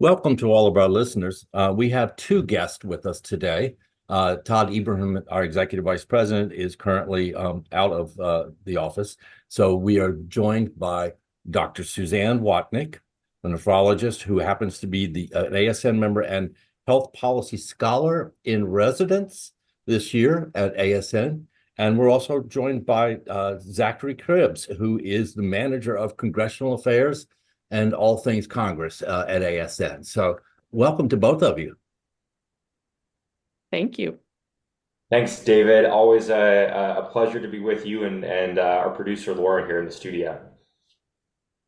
Welcome to all of our listeners. We have two guests with us today. Todd Ibrahim, our Executive Vice President, is currently out of the office. So we are joined by Dr. Suzanne Watnick, a nephrologist who happens to be an ASN member and health policy scholar in residence this year at ASN. And we're also joined by Zachary Kribs, who is the manager of congressional affairs and all things Congress at ASN. So welcome to both of you. Thank you. Thanks, David. Always a pleasure to be with you and our producer, Lauren, here in the studio.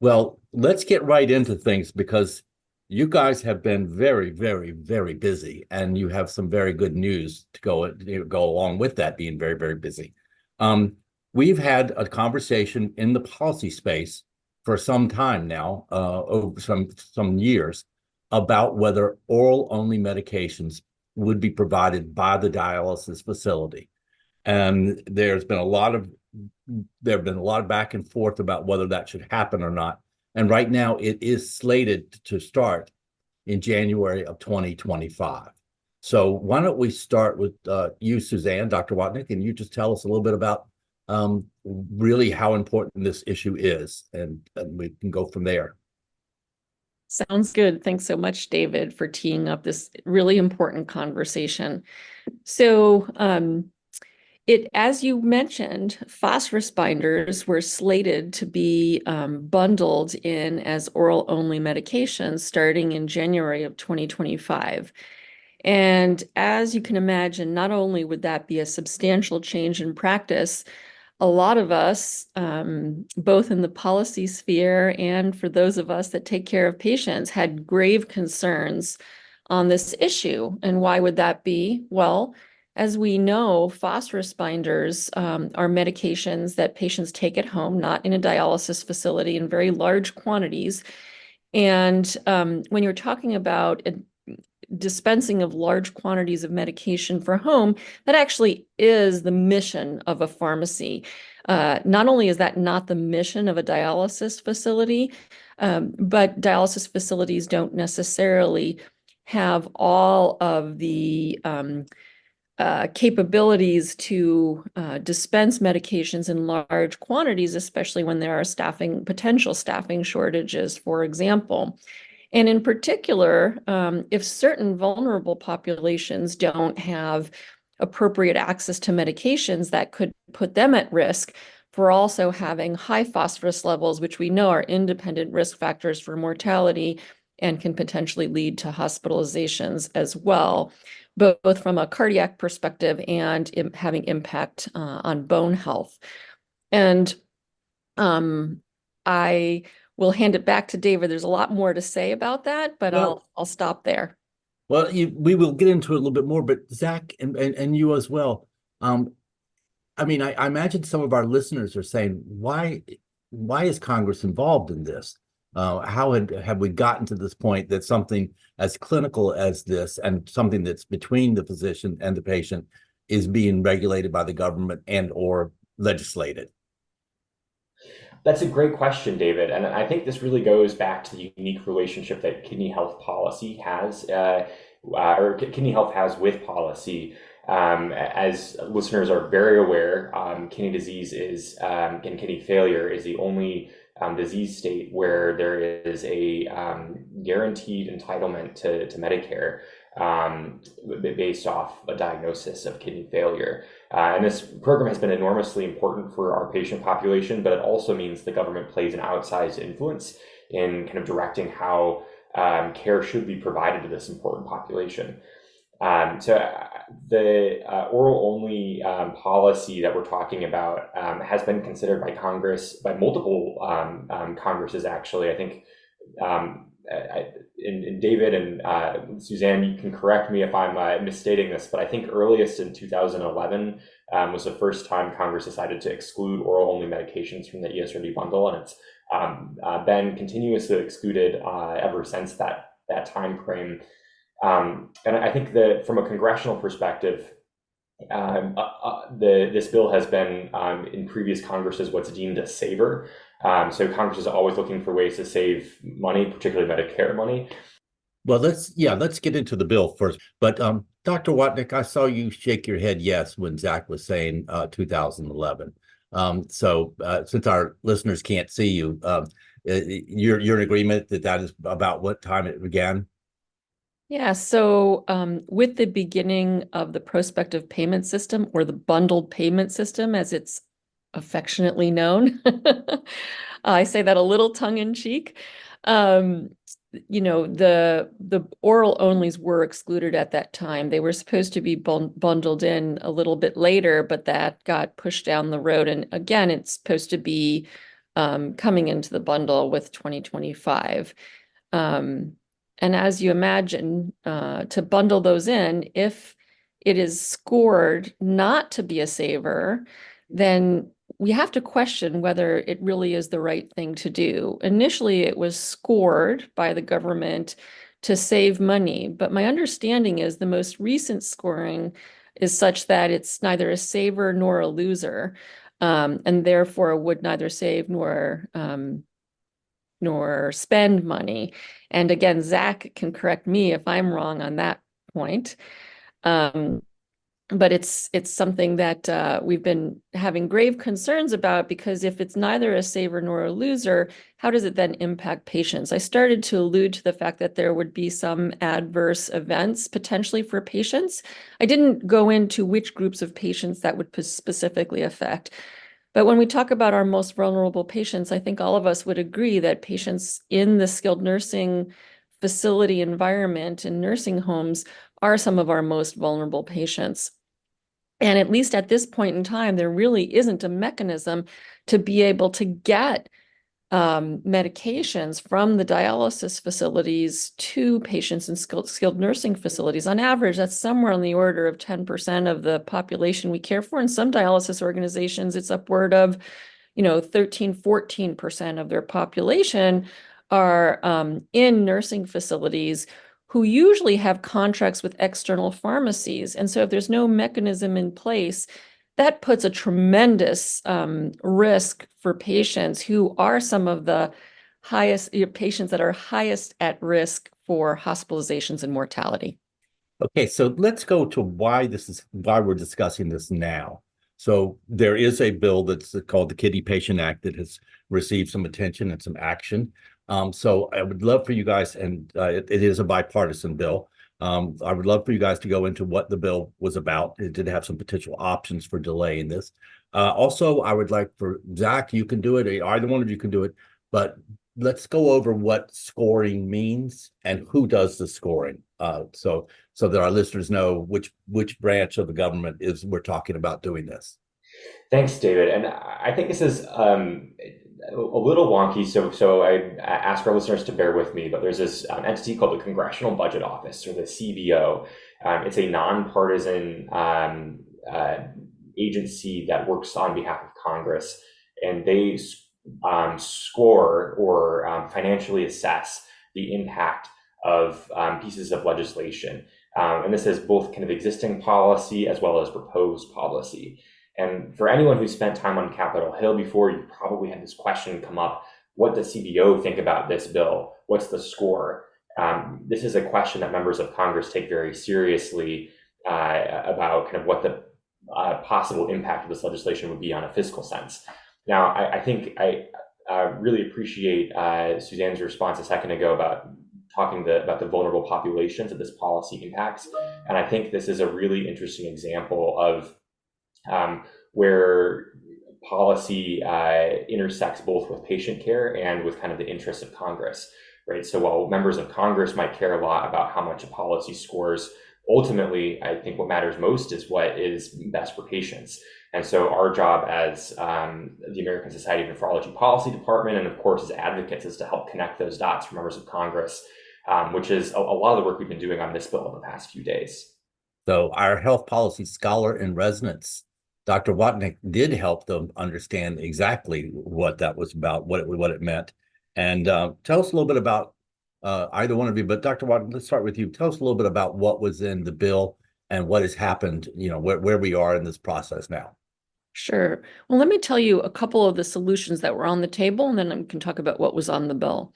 Well, let's get right into things because you guys have been very, very, very busy, and you have some very good news to go along with that being very, very busy. We've had a conversation in the policy space for some time now, over some years, about whether oral-only medications would be provided by the dialysis facility. And there have been a lot of back and forth about whether that should happen or not. And right now it is slated to start in January of 2025. So why don't we start with you, Suzanne, Dr. Watnick, and you just tell us a little bit about really how important this issue is, and we can go from there. Sounds good. Thanks so much, David, for teeing up this really important conversation. So, as you mentioned, phosphorus binders were slated to be bundled in as oral-only medications starting in January of 2025. And as you can imagine, not only would that be a substantial change in practice, a lot of us, both in the policy sphere and for those of us that take care of patients, had grave concerns on this issue. And why would that be? Well, as we know, phosphorus binders are medications that patients take at home, not in a dialysis facility, in very large quantities. And when you're talking about dispensing of large quantities of medication for home, that actually is the mission of a pharmacy. Not only is that not the mission of a dialysis facility, but dialysis facilities don't necessarily have all of the capabilities to dispense medications in large quantities, especially when there are potential staffing shortages, for example. And in particular, if certain vulnerable populations don't have appropriate access to medications, that could put them at risk for also having high phosphorus levels, which we know are independent risk factors for mortality and can potentially lead to hospitalizations as well, both from a cardiac perspective and having impact on bone health. And we'll hand it back to David. There's a lot more to say about that, but I'll stop there. Well, we will get into it a little bit more, but Zach and you as well. I mean, I imagine some of our listeners are saying, why is Congress involved in this? How have we gotten to this point that something as clinical as this and something that's between the physician and the patient is being regulated by the government and or legislated? That's a great question, David. And I think this really goes back to the unique relationship that kidney health policy has, or kidney health has with policy. As listeners are very aware, kidney disease and kidney failure is the only disease state where there is a guaranteed entitlement to Medicare based off a diagnosis of kidney failure. And this program has been enormously important for our patient population, but it also means the government plays an outsized influence in kind of directing how care should be provided to this important population. So the oral-only policy that we're talking about has been considered by Congress, by multiple Congresses, actually. I think and David and Suzanne, you can correct me if I'm misstating this, but I think earliest in 2011 was the first time Congress decided to exclude oral-only medications from the ESRD bundle, and it's been continuously excluded ever since that time frame. And I think that from a congressional perspective, this bill has been in previous Congresses what's deemed a saver. So Congress is always looking for ways to save money, particularly Medicare money. Well, let's get into the bill first. But Dr. Watnick, I saw you shake your head yes when Zach was saying 2011. Since our listeners can't see you, you're in agreement that that is about what time it began? Yeah, so with the beginning of the prospective payment system, or the bundled payment system, as it's affectionately known, I say that a little tongue in cheek. The oral onlys were excluded at that time. They were supposed to be bundled in a little bit later, but that got pushed down the road. And again, it's supposed to be coming into the bundle with 2025. And as you imagine, to bundle those in, if it is scored not to be a saver, then we have to question whether it really is the right thing to do. Initially, it was scored by the government to save money, but my understanding is the most recent scoring is such that it's neither a saver nor a loser, and therefore would neither save nor spend money. And again, Zach can correct me if I'm wrong on that point. But it's something that we've been having grave concerns about, because if it's neither a saver nor a loser, how does it then impact patients? I started to allude to the fact that there would be some adverse events potentially for patients. I didn't go into which groups of patients that would specifically affect. But when we talk about our most vulnerable patients, I think all of us would agree that patients in the skilled nursing facility environment and nursing homes are some of our most vulnerable patients. And at least at this point in time, there really isn't a mechanism to be able to get medications from the dialysis facilities to patients in skilled nursing facilities. On average, that's somewhere on the order of 10% of the population we care for. In some dialysis organizations, it's upward of 13, 14% of their population are in nursing facilities, who usually have contracts with external pharmacies. And so if there's no mechanism in place, that puts a tremendous risk for patients who are some of the highest patients that are highest at risk for hospitalizations and mortality. Okay, so let's go to why we're discussing this now. So there is a bill that's called the Kidney Patient Act that has received some attention and some action. So I would love for you guys, and it is a bipartisan bill. I would love for you guys to go into what the bill was about. It did have some potential options for delaying this. Also, I would like for Zach, you can do it, either one of you can do it, but let's go over what scoring means and who does the scoring. So that our listeners know which branch of the government we're talking about doing this. Thanks, David. And I think this is a little wonky, so I ask our listeners to bear with me, but there's this entity called the Congressional Budget Office, or the CBO. It's a nonpartisan agency that works on behalf of Congress, and they score or financially assess the impact of pieces of legislation. And this is both kind of existing policy as well as proposed policy. And for anyone who spent time on Capitol Hill before, you probably had this question come up: what does CBO think about this bill? What's the score? This is a question that members of Congress take very seriously about kind of what the possible impact of this legislation would be on a fiscal sense. Now, I think I really appreciate Suzanne's response a second ago about talking about the vulnerable populations that this policy impacts. And I think this is a really interesting example of where policy intersects both with patient care and with kind of the interests of Congress, right? So while members of Congress might care a lot about how much a policy scores, ultimately, I think what matters most is what is best for patients. And so our job as the American Society of Nephrology Policy Department, and of course as advocates, is to help connect those dots for members of Congress, which is a lot of the work we've been doing on this bill in the past few days. So our health policy scholar in residence, Dr. Watnick, did help them understand exactly what that was about, what it meant. And tell us a little bit about either one of you, but Dr. Watnick, let's start with you. Tell us a little bit about what was in the bill and what has happened, where we are in this process now. Sure. Well, let me tell you a couple of the solutions that were on the table, and then I can talk about what was on the bill.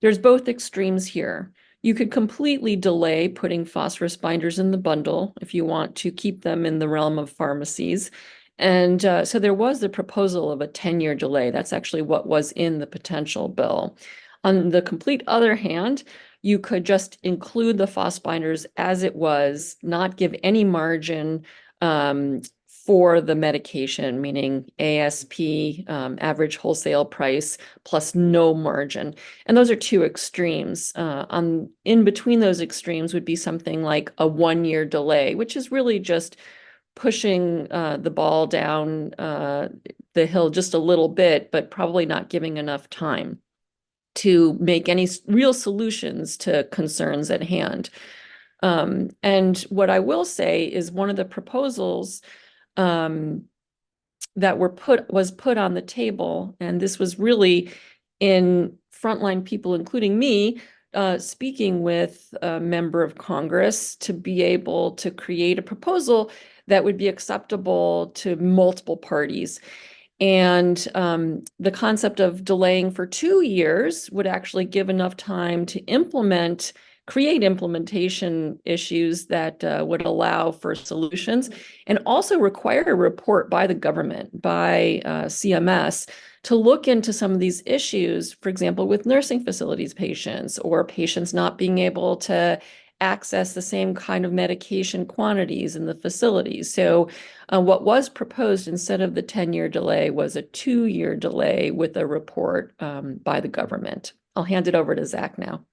there's both extremes here. You could completely delay putting phosphorus binders in the bundle if you want to keep them in the realm of pharmacies. And so there was the proposal of a 10-year delay. That's actually what was in the potential bill. On the complete other hand, you could just include the phos binders as it was, not give any margin for the medication, meaning ASP, average wholesale price, plus no margin. And those are two extremes. In between those extremes would be something like a 1-year delay, which is really just pushing the ball down the hill just a little bit, but probably not giving enough time to make any real solutions to concerns at hand. And what I will say is one of the proposals that was put on the table, and this was really in frontline people, including me, speaking with a member of Congress to be able to create a proposal that would be acceptable to multiple parties. And the concept of delaying for 2 years would actually give enough time to create implementation issues that would allow for solutions, and also require a report by the government, by CMS, to look into some of these issues, for example, with nursing facilities patients or patients not being able to access the same kind of medication quantities in the facilities. So what was proposed instead of the 10-year delay was a 2-year delay with a report by the government. I'll hand it over to Zach now.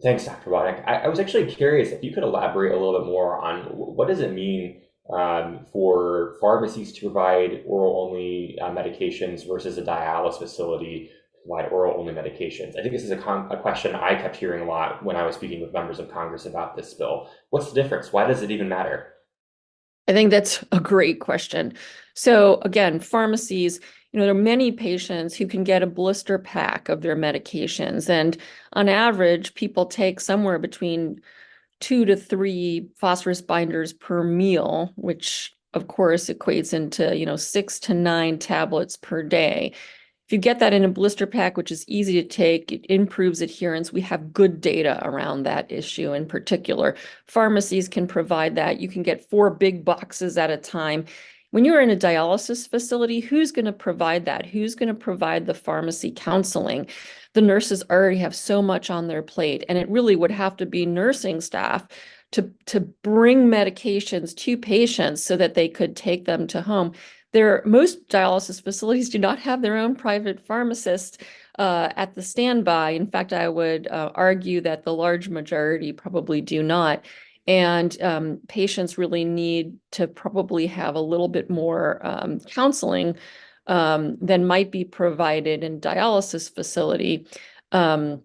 Thanks, Dr. Watnick. I was actually curious if you could elaborate a little bit more on what does it mean for pharmacies to provide oral-only medications versus a dialysis facility to provide oral-only medications. I think this is a question I kept hearing a lot when I was speaking with members of Congress about this bill. What's the difference? Why does it even matter? I think that's a great question. So again, pharmacies, there are many patients who can get a blister pack of their medications. And on average, people take somewhere between 2 to 3 phosphorus binders per meal, which of course equates into, 6 to 9 tablets per day. If you get that in a blister pack, which is easy to take, it improves adherence. We have good data around that issue in particular. Pharmacies can provide that. You can get 4 big boxes at a time. When you're in a dialysis facility, who's going to provide that? Who's going to provide the pharmacy counseling? The nurses already have so much on their plate, and it really would have to be nursing staff to bring medications to patients so that they could take them to home. Most dialysis facilities do not have their own private pharmacist at the standby. In fact, I would argue that the large majority probably do not. And patients really need to probably have a little bit more counseling than might be provided in dialysis facility. I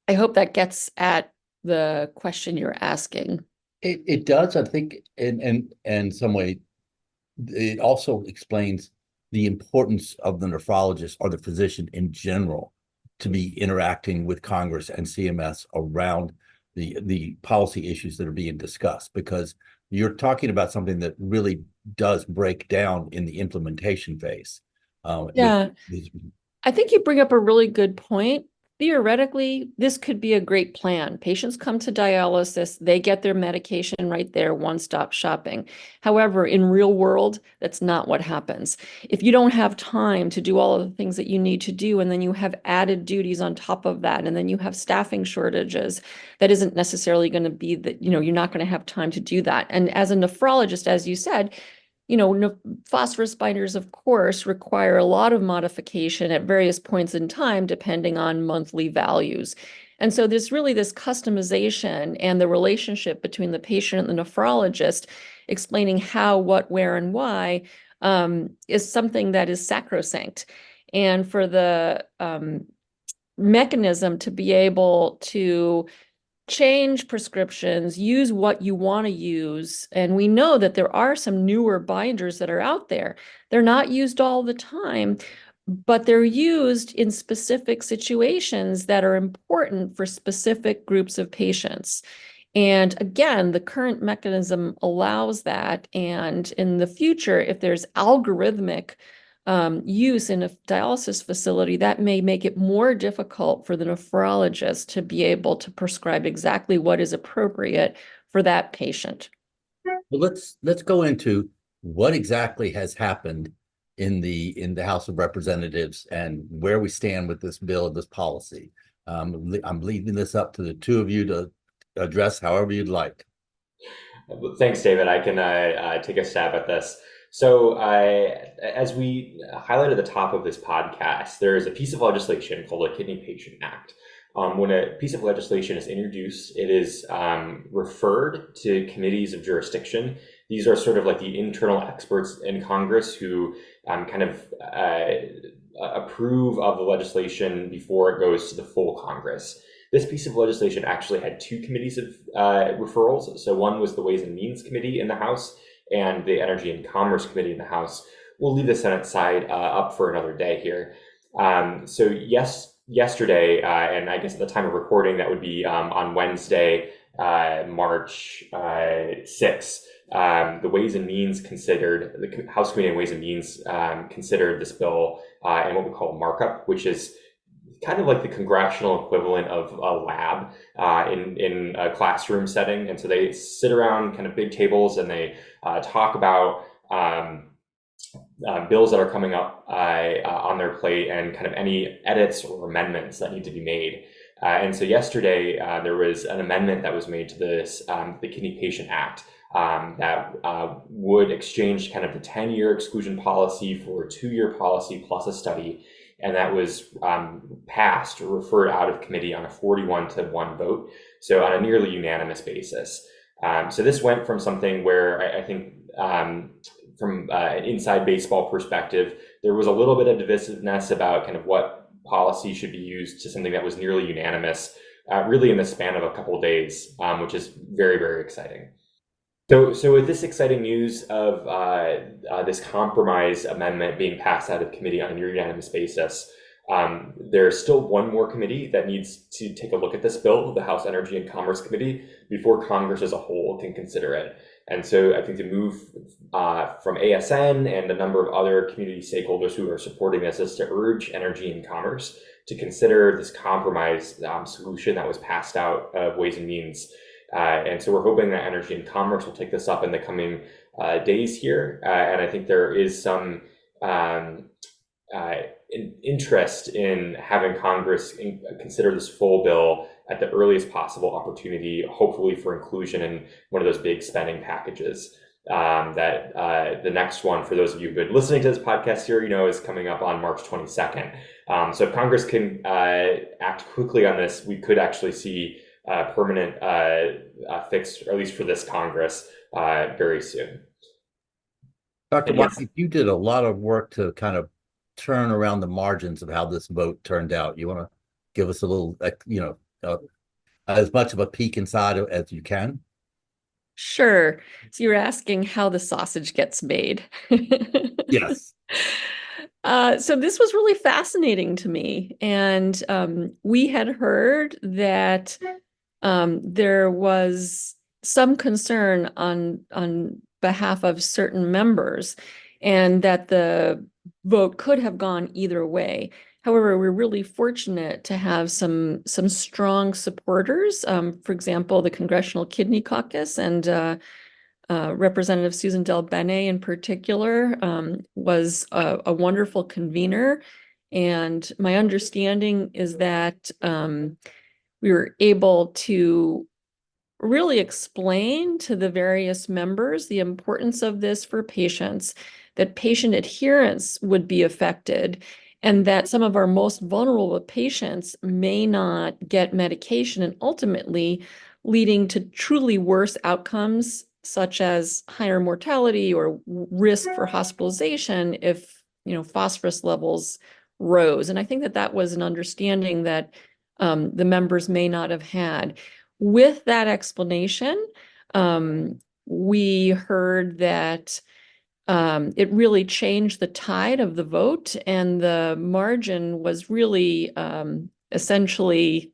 hope that gets at the question you're asking. It does, I think, in some way. It also explains the importance of the nephrologist or the physician in general to be interacting with Congress and CMS around the policy issues that are being discussed, because you're talking about something that really does break down in the implementation phase. Yeah, I think you bring up a really good point. Theoretically, this could be a great plan. Patients come to dialysis, they get their medication right there, one-stop shopping. However, in real world, that's not what happens. If you don't have time to do all of the things that you need to do, and then you have added duties on top of that, and then you have staffing shortages, that isn't necessarily going to be that, you're not going to have time to do that. And as a nephrologist, as you said, phosphorus binders, of course, require a lot of modification at various points in time, depending on monthly values. And so there's really this customization and the relationship between the patient and the nephrologist, explaining how, what, where, and why is something that is sacrosanct. And for the mechanism to be able to change prescriptions, use what you want to use. And we know that there are some newer binders that are out there. They're not used all the time, but they're used in specific situations that are important for specific groups of patients. And again, the current mechanism allows that. And in the future, if there's algorithmic use in a dialysis facility, that may make it more difficult for the nephrologist to be able to prescribe exactly what is appropriate for that patient. Well, let's go into what exactly has happened in the House of Representatives and where we stand with this bill, this policy. I'm leaving this up to the two of you to address however you'd like. Thanks, David. I can take a stab at this. So, as we highlighted at the top of this podcast, there is a piece of legislation called the Kidney Patient Act. When a piece of legislation is introduced, it is referred to committees of jurisdiction. These are sort of like the internal experts in Congress who kind of approve of the legislation before it goes to the full Congress. This piece of legislation actually had two committees of referrals. So one was the Ways and Means Committee in the House and the Energy and Commerce Committee in the House. We'll leave the Senate side up for another day here. So yesterday, and I guess at the time of recording, that would be on Wednesday, March 6th, the Ways and Means the House Committee on Ways and Means considered this bill in what we call markup, which is kind of like the congressional equivalent of a lab in a classroom setting. And so they sit around kind of big tables and they talk about bills that are coming up on their plate and kind of any edits or amendments that need to be made. And so yesterday, there was an amendment that was made to this, the Kidney Patient Act, that would exchange kind of the 10-year exclusion policy for a 2-year policy plus a study. And that was passed or referred out of committee on a 41-1 vote, so on a nearly unanimous basis. So this went from something where I think from an inside baseball perspective, there was a little bit of divisiveness about kind of what policy should be used to something that was nearly unanimous, really in the span of a couple of days, which is very, very exciting. So with this exciting news of this compromise amendment being passed out of committee on a unanimous basis, there's still one more committee that needs to take a look at this bill, the House Energy and Commerce Committee, before Congress as a whole can consider it. And so I think to move from ASN and a number of other community stakeholders who are supporting this is to urge Energy and Commerce to consider this compromise solution that was passed out of Ways and Means. And so we're hoping that Energy and Commerce will take this up in the coming days here. And I think there is some interest in having Congress consider this full bill at the earliest possible opportunity, hopefully for inclusion in one of those big spending packages. That the next one, for those of you who've been listening to this podcast here, is coming up on March 22nd. So if Congress can act quickly on this, we could actually see a permanent fix, or at least for this Congress, very soon. Dr. Watnick, you did a lot of work to kind of turn around the margins of how this vote turned out. You want to give us a little, as much of a peek inside as you can? Sure. So you're asking how the sausage gets made. Yes. So this was really fascinating to me. And we had heard that there was some concern on behalf of certain members, and that the vote could have gone either way. However, we're really fortunate to have some strong supporters. For example, the Congressional Kidney Caucus and Representative Suzanne in particular was a wonderful convener. And my understanding is that we were able to really explain to the various members the importance of this for patients, that patient adherence would be affected, and that some of our most vulnerable patients may not get medication, and ultimately leading to truly worse outcomes, such as higher mortality or risk for hospitalization if phosphorus levels rose. And I think that was an understanding that the members may not have had. With that explanation, we heard that it really changed the tide of the vote, and the margin was really essentially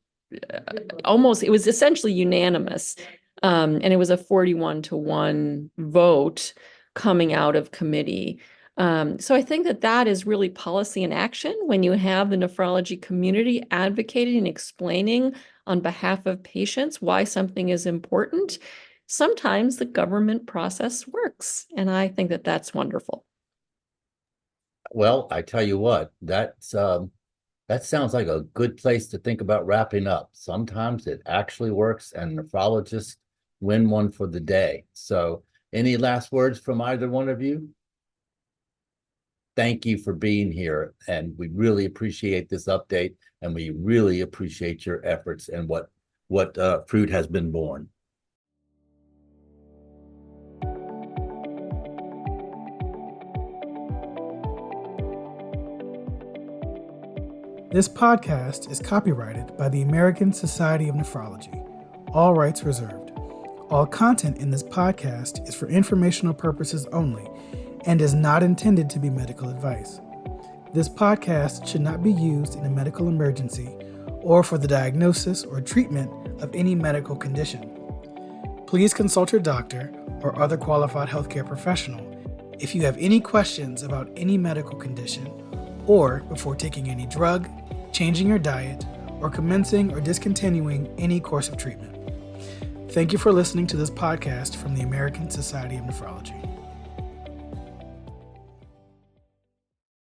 unanimous. And it was a 41-1 vote coming out of committee. So I think that that is really policy in action when you have the nephrology community advocating and explaining on behalf of patients why something is important. Sometimes the government process works, and I think that that's wonderful. Well, I tell you what, that sounds like a good place to think about wrapping up. Sometimes it actually works, and nephrologists win one for the day. So, any last words from either one of you? Thank you for being here, and we really appreciate this update, and we really appreciate your efforts and what fruit has been born. This podcast is copyrighted by the American Society of Nephrology. All rights reserved. All content in this podcast is for informational purposes only and is not intended to be medical advice. This podcast should not be used in a medical emergency or for the diagnosis or treatment of any medical condition. Please consult your doctor or other qualified healthcare professional if you have any questions about any medical condition or before taking any drug, changing your diet, or commencing or discontinuing any course of treatment. Thank you for listening to this podcast from the American Society of Nephrology.